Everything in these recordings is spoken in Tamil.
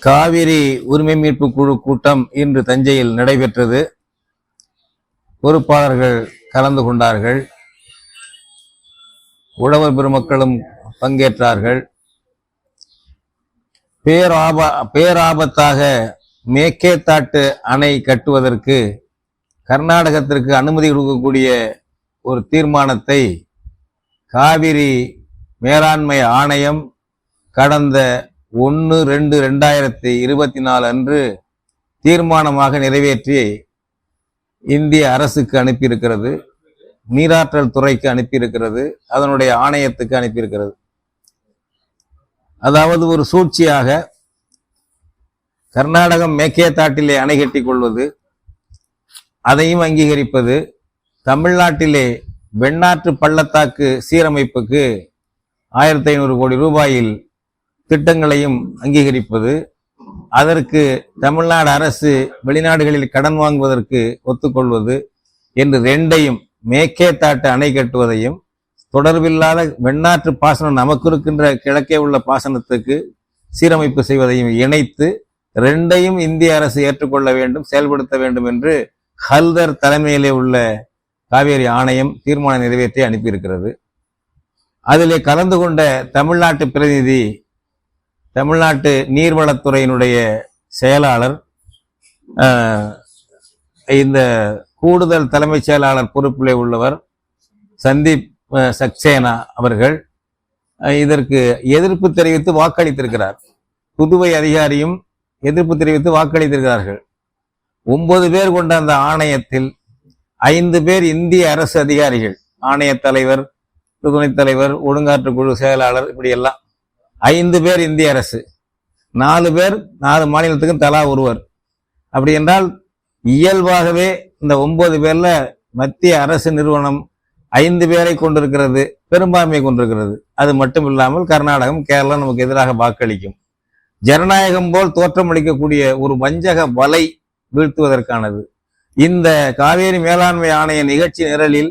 காவிரி உரிமை மீட்பு குழு கூட்டம் இன்று தஞ்சையில் நடைபெற்றது. பொறுப்பாளர்கள் கலந்து கொண்டார்கள். உழவர் பெருமக்களும் பங்கேற்றார்கள். பேராபத்தாக மேக்கேதாட்டு அணை கட்டுவதற்கு கர்நாடகத்திற்கு அனுமதி கொடுக்கக்கூடிய ஒரு தீர்மானத்தை காவிரி மேலாண்மை ஆணையம் கடந்த 1/2/2024 அன்று தீர்மானமாக நிறைவேற்றி இந்திய அரசுக்கு அனுப்பியிருக்கிறது. நீராற்றல் துறைக்கு அனுப்பியிருக்கிறது. அதனுடைய ஆணையத்துக்கு அனுப்பியிருக்கிறது. அதாவது ஒரு சூழ்ச்சியாக கர்நாடகம் மேக்கேதாட்டிலே அணை கட்டிக் கொள்வது, அதையும் அங்கீகரிப்பது, தமிழ்நாட்டிலே வெண்ணாற்று பள்ளத்தாக்கு சீரமைப்புக்கு 1500 கோடி ரூபாயில் திட்டங்களையும் அங்கீகரிப்பது, அதற்கு தமிழ்நாடு அரசு வெளிநாடுகளில் கடன் வாங்குவதற்கு ஒத்துக்கொள்வது என்று ரெண்டையும், மேக்கேதாட்டு அணை கட்டுவதையும் தொடர்பில்லாத வெண்ணாற்று பாசனம் நமக்கு இருக்கின்ற கிழக்கே உள்ள பாசனத்துக்கு சீரமைப்பு செய்வதையும் இணைத்து ரெண்டையும் இந்திய அரசு ஏற்றுக்கொள்ள வேண்டும், செயல்படுத்த வேண்டும் என்று ஹல்தர் தலைமையிலே உள்ள காவேரி ஆணையம் தீர்மானம் நிறைவேற்றி அனுப்பியிருக்கிறது. அதிலே கலந்து கொண்ட தமிழ்நாட்டு பிரதிநிதி, தமிழ்நாட்டு நீர்வளத்துறையினுடைய செயலாளர், இந்த கூடுதல் தலைமைச் செயலாளர் பொறுப்பிலே உள்ளவர் சந்தீப் சக்சேனா அவர்கள் இதற்கு எதிர்ப்பு தெரிவித்து வாக்களித்திருக்கிறார். புதுவை அதிகாரியும் எதிர்ப்பு தெரிவித்து வாக்களித்திருக்கிறார்கள். 9 பேர் கொண்ட அந்த ஆணையத்தில் 5 பேர் இந்திய அரசு அதிகாரிகள், ஆணைய தலைவர், துணைத் தலைவர், ஒழுங்காற்று குழு செயலாளர், இப்படி எல்லாம் 5 பேர் இந்திய அரசு, 4 பேர் 4 மாநிலத்துக்கும் தலா ஒருவர். அப்படி என்றால் இயல்பாகவே இந்த 9 பேர்ல மத்திய அரசு நிறுவனம் 5 பேரை கொண்டிருக்கிறது, பெரும்பான்மை கொண்டிருக்கிறது. அது மட்டும் இல்லாமல் கர்நாடகம், கேரளா நமக்கு எதிராக வாக்களிக்கும். ஜனநாயகம் போல் தோற்றமளிக்கக்கூடிய ஒரு வஞ்சக வலை வீழ்த்துவதற்கானது. இந்த காவேரி மேலாண்மை ஆணைய நிகழ்ச்சி நிரலில்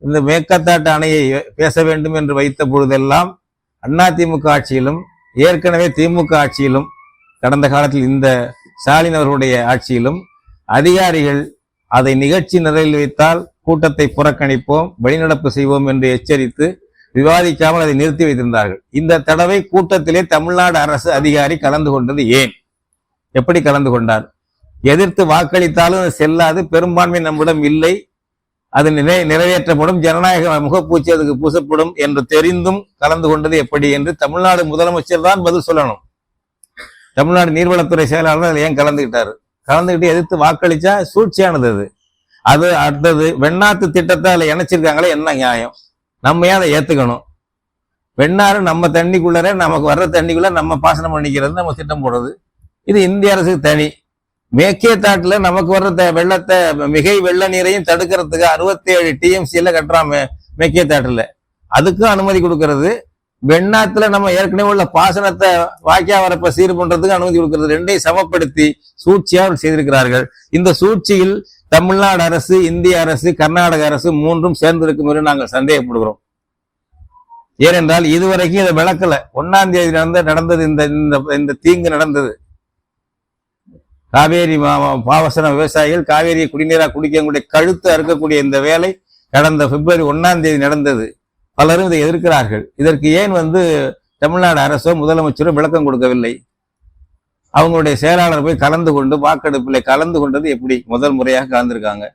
இந்த மேக்கேதாட்டு அணையை பேச வேண்டும் என்று வைத்த பொழுதெல்லாம் அதிமுக ஆட்சியிலும், ஏற்கனவே திமுக ஆட்சியிலும், கடந்த காலத்தில் இந்த ஸ்டாலின் அவர்களுடைய ஆட்சியிலும் அதிகாரிகள் அதை நிகழ்ச்சி நிரலில் வைத்தால் கூட்டத்தை புறக்கணிப்போம், வெளிநடப்பு செய்வோம் என்று எச்சரித்து விவாதிக்காமல் அதை நிறுத்தி வைத்திருந்தார்கள். இந்த தடவை கூட்டத்திலே தமிழ்நாடு அரசு அதிகாரி கலந்து கொண்டது ஏன்? எப்படி கலந்து கொண்டார்? எதிர்த்து வாக்களித்தாலும் அது செல்லாது, பெரும்பான்மை நம்மிடம் இல்லை, அது நிறைவேற்றப்படும், ஜனநாயக முகப்பூச்சி அதுக்கு பூசப்படும் என்று தெரிந்தும் கலந்து கொண்டது எப்படி என்று தமிழ்நாடு முதலமைச்சர் தான் பதில் சொல்லணும். தமிழ்நாடு நீர்வளத்துறை செயலாளர் அதில் ஏன் கலந்துகிட்டாரு? கலந்துகிட்டு எதிர்த்து வாக்களிச்சா சூழ்ச்சியானது அது. அது அடுத்தது வெண்ணாத்து திட்டத்தை அதில் இணைச்சிருக்காங்களே, என்ன நியாயம்? நம்ம ஏன் அதை ஏத்துக்கணும்? வெண்ணாறு நம்ம தண்ணிக்குள்ளரே, நமக்கு வர்ற தண்ணிக்குள்ள நம்ம பாசனம் பண்ணிக்கிறது, நம்ம திட்டம் போடுறது, இது இந்திய அரசுக்கு தனி. மேக்கேதாட்டுல நமக்கு வர்ற வெள்ளத்தை, மிகை வெள்ள நீரையும் தடுக்கிறதுக்கு 67 TMCல கட்டுறாம மேக்கேதாட்டுல, அதுக்கும் அனுமதி கொடுக்கறது. வெண்ணாத்துல நம்ம ஏற்கனவே உள்ள பாசனத்தை வாக்கியா வரப்ப சீர் பண்றதுக்கு அனுமதி கொடுக்கிறது. ரெண்டையும் சமப்படுத்தி சூழ்ச்சியாக செய்திருக்கிறார்கள். இந்த சூழ்ச்சியில் தமிழ்நாடு அரசு, இந்திய அரசு, கர்நாடக அரசு மூன்றும் சேர்ந்திருக்கும் என்று நாங்கள் சந்தேகப்படுகிறோம். ஏனென்றால் இதுவரைக்கும் இதை விளக்கல. 1ஆம் தேதி நடந்தது இந்த தீங்கு நடந்தது. காவேரி பாவசன விவசாயிகள் காவேரியை குடிநீராக குடிக்கக்கூடிய கழுத்து அறுக்கக்கூடிய இந்த வேலை கடந்த பிப்ரவரி 1ஆம் தேதி நடந்தது. பலரும் இதை எதிர்க்கிறார்கள். இதற்கு ஏன் தமிழ்நாடு அரசோ முதலமைச்சரோ விளக்கம் கொடுக்கவில்லை? அவங்களுடைய செயலாளர் போய் கலந்து கொண்டு வாக்கெடுப்பில் கலந்து கொண்டது எப்படி? முதல் முறையாக கலந்திருக்காங்க.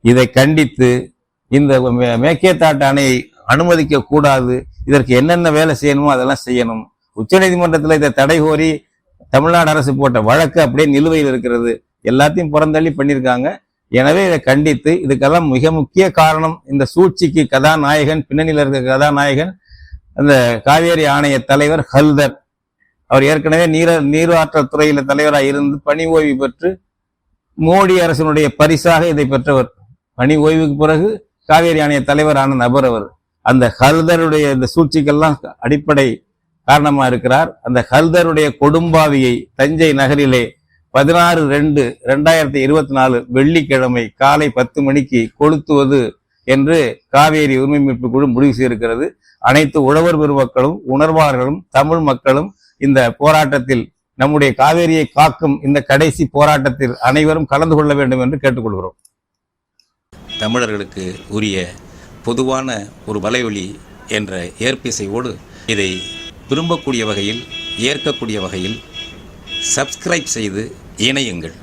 இதை கண்டித்து இந்த மேக்கேதாட்டு அணையை அனுமதிக்க கூடாது, இதற்கு என்னென்ன வேலை செய்யணுமோ அதெல்லாம் செய்யணும். உச்சநீதிமன்றத்தில் இதை தடை கோரி தமிழ்நாடு அரசு போட்ட வழக்கு அப்படியே நிலுவையில் இருக்கிறது. எல்லாத்தையும் புறந்தள்ளி பண்ணியிருக்காங்க. எனவே இதை கண்டித்து, இதுக்கெல்லாம் மிக முக்கிய காரணம் இந்த சூழ்ச்சிக்கு கதாநாயகன், பின்னணியில் இருக்கிற கதாநாயகன் அந்த காவேரி ஆணைய தலைவர் ஹல்தர். அவர் ஏற்கனவே நீராற்றல் துறையில தலைவராக இருந்து பணி ஓய்வு பெற்று மோடி அரசனுடைய பரிசாக இதை பெற்றவர். பணி ஓய்வுக்கு பிறகு காவேரி ஆணைய தலைவரான நபர் அவர். அந்த ஹல்தருடைய இந்த சூழ்ச்சிக்கெல்லாம் அடிப்படை காரணமா இருக்கிறார். அந்த ஹல்தருடைய கொடும்பாவியை தஞ்சை நகரிலே 16/2/2024 வெள்ளிக்கிழமை காலை 10 மணிக்கு கொளுத்துவது என்று காவேரி உரிமை மீட்பு குழு முடிவு செய்திருக்கிறது. அனைத்து உழவர் பெருமக்களும், உணர்வாளர்களும், தமிழ் மக்களும் இந்த போராட்டத்தில் நம்முடைய காவேரியை காக்கும் இந்த கடைசி போராட்டத்தில் அனைவரும் கலந்து கொள்ள வேண்டும் என்று கேட்டுக்கொள்கிறோம். தமிழர்களுக்கு உரிய பொதுவான ஒரு வலையொலி என்ற ஏற்பிசையோடு இதை விரும்பக்கூடிய வகையில், ஏற்கக்கூடிய வகையில் சப்ஸ்கிரைப் செய்து இணையுங்கள்.